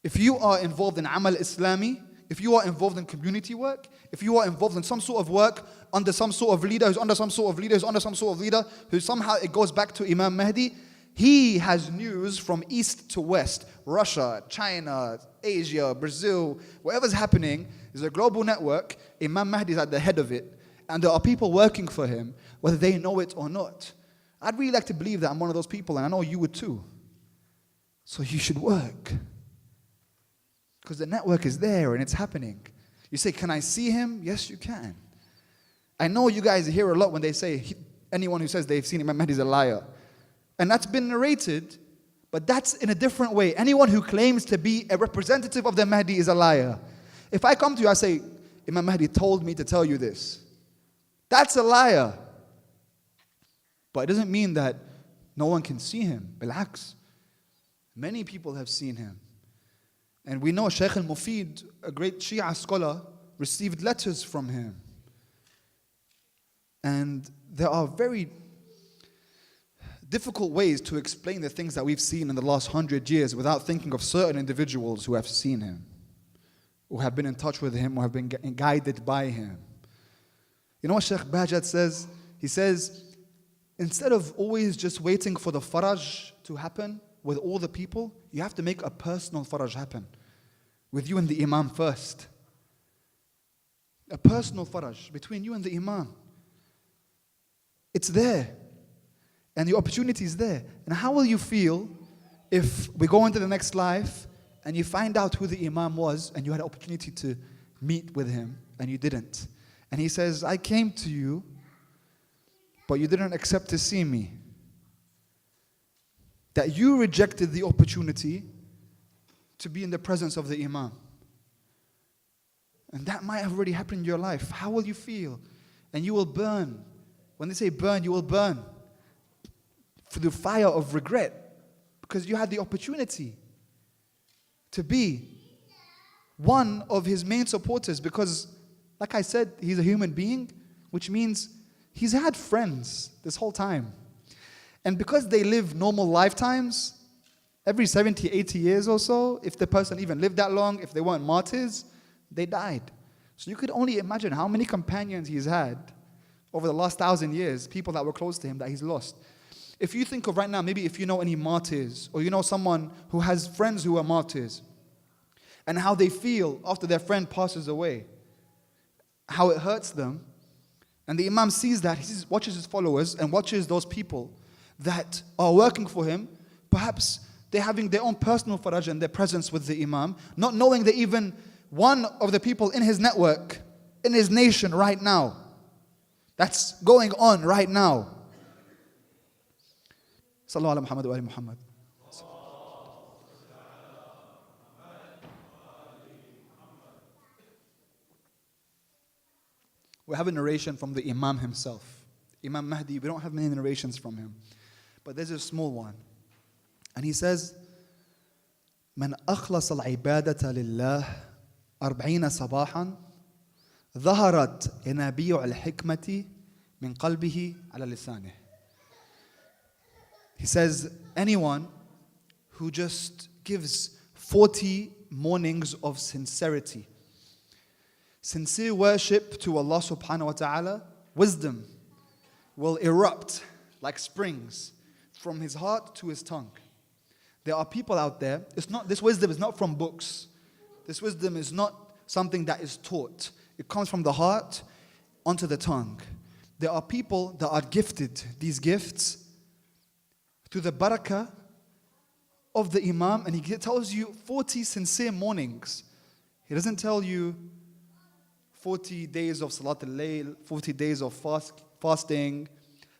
If you are involved in Amal Islami, if you are involved in community work, if you are involved in some sort of work under some sort of leader, who's under some sort of leader, who's under some sort of leader, who somehow it goes back to Imam Mahdi, he has news from east to west. Russia, China, Asia, Brazil, whatever's happening is a global network. Imam Mahdi is at the head of it. And there are people working for him, whether they know it or not. I'd really like to believe that I'm one of those people, and I know you would too. So you should work. Because the network is there and it's happening. You say, can I see him? Yes, you can. I know you guys hear a lot when they say, anyone who says they've seen Imam Mahdi is a liar. And that's been narrated, but that's in a different way. Anyone who claims to be a representative of the Mahdi is a liar. If I come to you, I say, Imam Mahdi told me to tell you this. That's a liar. But it doesn't mean that no one can see him. Bil'aks. Many people have seen him. And we know Shaykh al-Mufid, a great Shia scholar, received letters from him. And there are very difficult ways to explain the things that we've seen in the last 100 years without thinking of certain individuals who have seen him, who have been in touch with him, who have been guided by him. You know what Shaykh Bahjat says? He says, instead of always just waiting for the faraj to happen with all the people, you have to make a personal faraj happen with you and the Imam first. A personal faraj between you and the Imam. It's there. And the opportunity is there. And how will you feel if we go into the next life and you find out who the Imam was and you had an opportunity to meet with him and you didn't? And he says, I came to you, but you didn't accept to see me. That you rejected the opportunity to be in the presence of the Imam. And that might have already happened in your life. How will you feel? And you will burn. When they say burn, you will burn for the fire of regret, because you had the opportunity to be one of his main supporters, because like I said, he's a human being, which means he's had friends this whole time. And because they live normal lifetimes, every 70, 80 years or so, if the person even lived that long, if they weren't martyrs, they died. So you could only imagine how many companions he's had over the last 1,000 years, people that were close to him that he's lost. If you think of right now, maybe if you know any martyrs, or you know someone who has friends who are martyrs, and how they feel after their friend passes away, how it hurts them. And the Imam sees that, watches his followers and watches those people that are working for him. Perhaps they're having their own personal faraj and their presence with the Imam, not knowing that even one of the people in his network in his nation right now. That's going on right now. Sallallahu ala Muhammad wa ali Muhammad. We have a narration from the Imam himself. Imam Mahdi, we don't have many narrations from him. But there's a small one. And he says, من أخلص العبادة لله 40 صباحا ظهرت ينابيع الحكمة من قلبه على لسانه. He says, anyone who just gives 40 mornings of sincerity, sincere worship to Allah subhanahu wa ta'ala, wisdom will erupt like springs from his heart to his tongue. There are people out there, this wisdom is not from books. This wisdom is not something that is taught. It comes from the heart onto the tongue. There are people that are gifted these gifts through the barakah of the Imam, and he tells you 40 sincere mornings. He doesn't tell you 40 days of Salat al-Layl, 40 days of fasting,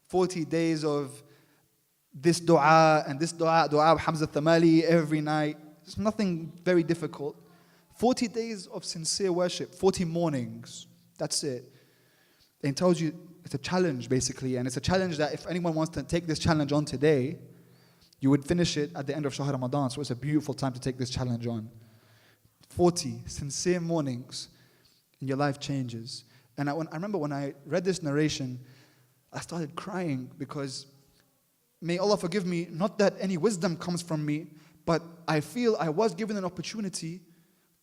40 days of this dua and this dua of Hamza Thamali every night. It's nothing very difficult. 40 days of sincere worship, 40 mornings. That's it. And he tells you it's a challenge basically, and it's a challenge that if anyone wants to take this challenge on today, you would finish it at the end of Shahr Ramadan. So it's a beautiful time to take this challenge on. 40 sincere mornings, and your life changes. And I remember when I read this narration, I started crying because, may Allah forgive me, not that any wisdom comes from me, but I feel I was given an opportunity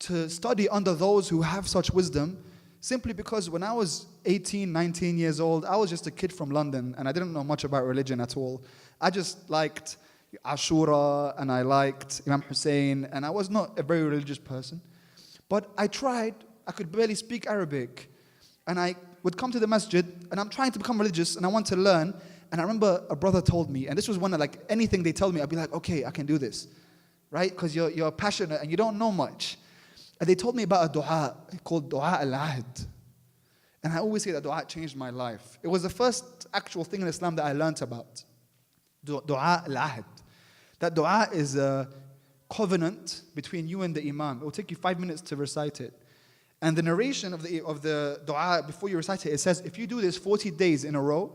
to study under those who have such wisdom, simply because when I was 18, 19 years old, I was just a kid from London, and I didn't know much about religion at all. I just liked Ashura, and I liked Imam Hussain, and I was not a very religious person. But I tried. I could barely speak Arabic. And I would come to the masjid, and I'm trying to become religious, and I want to learn. And I remember a brother told me, and this was one of like anything they tell me, I'd be like, okay, I can do this. Right? Because you're passionate and you don't know much. And they told me about a dua called dua al-Ahd. And I always say that dua changed my life. It was the first actual thing in Islam that I learned about. Dua al-Ahd. That dua is a covenant between you and the Imam. It will take you 5 minutes to recite it. And the narration of the dua, before you recite it, it says, if you do this 40 days in a row,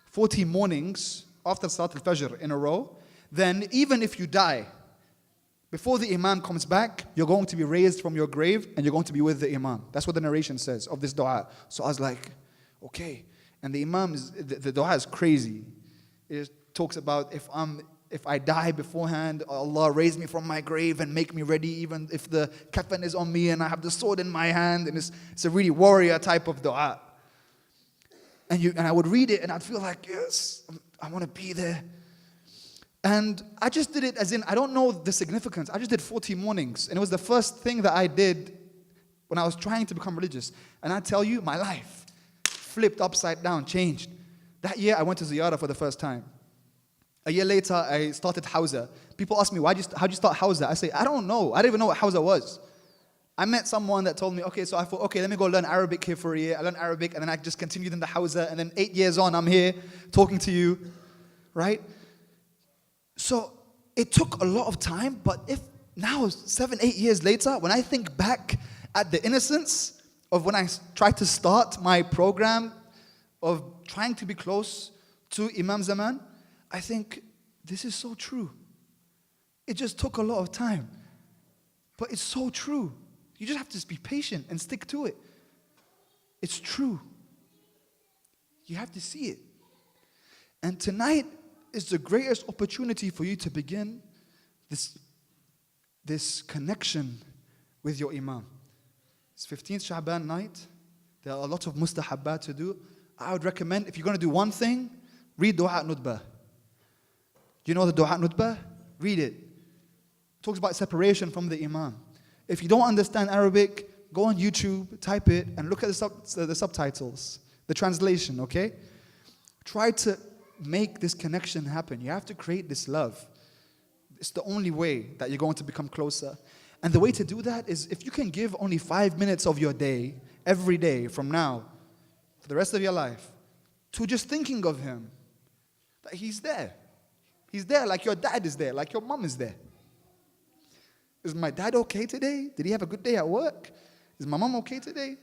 40 mornings after Salat al-Fajr in a row, then even if you die, before the Imam comes back, you're going to be raised from your grave and you're going to be with the Imam. That's what the narration says of this dua. So I was like, okay. And the Imam, the dua is crazy. It talks about if I die beforehand, Allah raise me from my grave and make me ready, even if the kafan is on me and I have the sword in my hand. And it's a really warrior type of dua. And I would read it and I'd feel like, yes, I want to be there. And I just did it as in, I don't know the significance. I just did 40 mornings. And it was the first thing that I did when I was trying to become religious. And I tell you, my life flipped upside down, changed. That year, I went to Ziyarah for the first time. A year later, I started Hawza. People ask me, how'd you start Hawza? I say, I don't know. I didn't even know what Hawza was. I met someone that told me, okay, so I thought, okay, let me go learn Arabic here for a year. I learned Arabic, and then I just continued in the Hawza. And then 8 years on, I'm here talking to you, right? So it took a lot of time, but if now, 7, 8 years later, when I think back at the innocence of when I tried to start my program of trying to be close to Imam Zaman, I think this is so true. It just took a lot of time, but it's so true. You just have to be patient and stick to it. It's true. You have to see it. And tonight is the greatest opportunity for you to begin this connection with your Imam. It's 15th Sha'ban night. There are a lot of mustahabbat to do. I would recommend, if you're going to do one thing, read Dua Nutbah. Do you know the Dua Nutbah? Read it. It talks about separation from the Imam. If you don't understand Arabic, go on YouTube, type it, and look at the subtitles, the translation, okay? Try to make this connection happen. You have to create this love. It's the only way that you're going to become closer. And the way to do that is if you can give only 5 minutes of your day every day from now, for the rest of your life, to just thinking of him. That he's there. He's there like your dad is there, like your mom is there. Is my dad okay today? Did he have a good day at work? Is my mom okay today?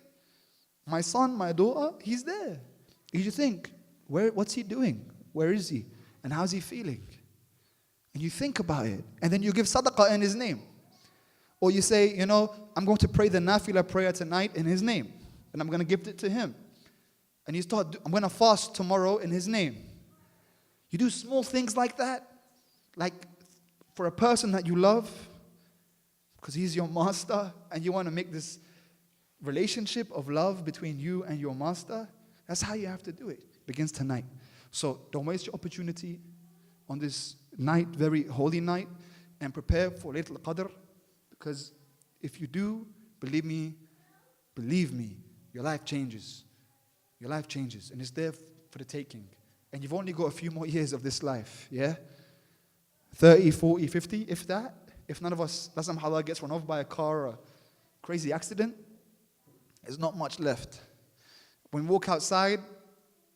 My son, my daughter, he's there. You just think, what's he doing? Where is he? And how's he feeling? And you think about it. And then you give sadaqah in his name. Or you say, I'm going to pray the nafilah prayer tonight in his name. And I'm going to gift it to him. And you start, I'm going to fast tomorrow in his name. You do small things like that. Like for a person that you love, because he's your master, and you want to make this relationship of love between you and your master. That's how you have to do it. It begins tonight. So don't waste your opportunity on this night, very holy night, and prepare for Laylatul Qadr, because if you do, believe me, your life changes. Your life changes, and it's there for the taking. And you've only got a few more years of this life, yeah? 30, 40, 50, if that. If none of us, last time Allah gets run off by a car or a crazy accident, there's not much left. When we walk outside,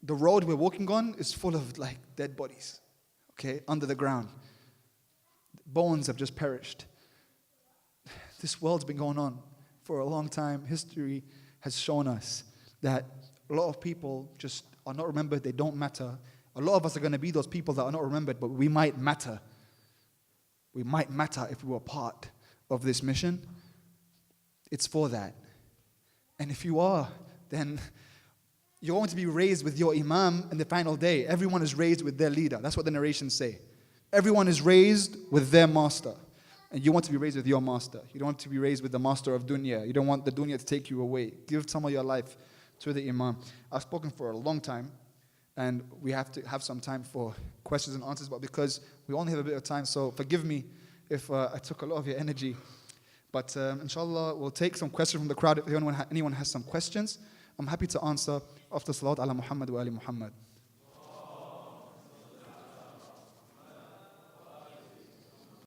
the road we're walking on is full of like dead bodies, okay, under the ground. Bones have just perished. This world's been going on for a long time. History has shown us that a lot of people just are not remembered, they don't matter. A lot of us are going to be those people that are not remembered, but we might matter. We might matter if we were part of this mission. It's for that. And if you are, then you're going to be raised with your imam in the final day. Everyone is raised with their leader. That's what the narrations say. Everyone is raised with their master. And you want to be raised with your master. You don't want to be raised with the master of dunya. You don't want the dunya to take you away. Give some of your life to the imam. I've spoken for a long time, and we have to have some time for questions and answers, but because we only have a bit of time, so forgive me if I took a lot of your energy. But inshallah, we'll take some questions from the crowd. If anyone has some questions, I'm happy to answer after Salat ala Muhammad wa ali Muhammad.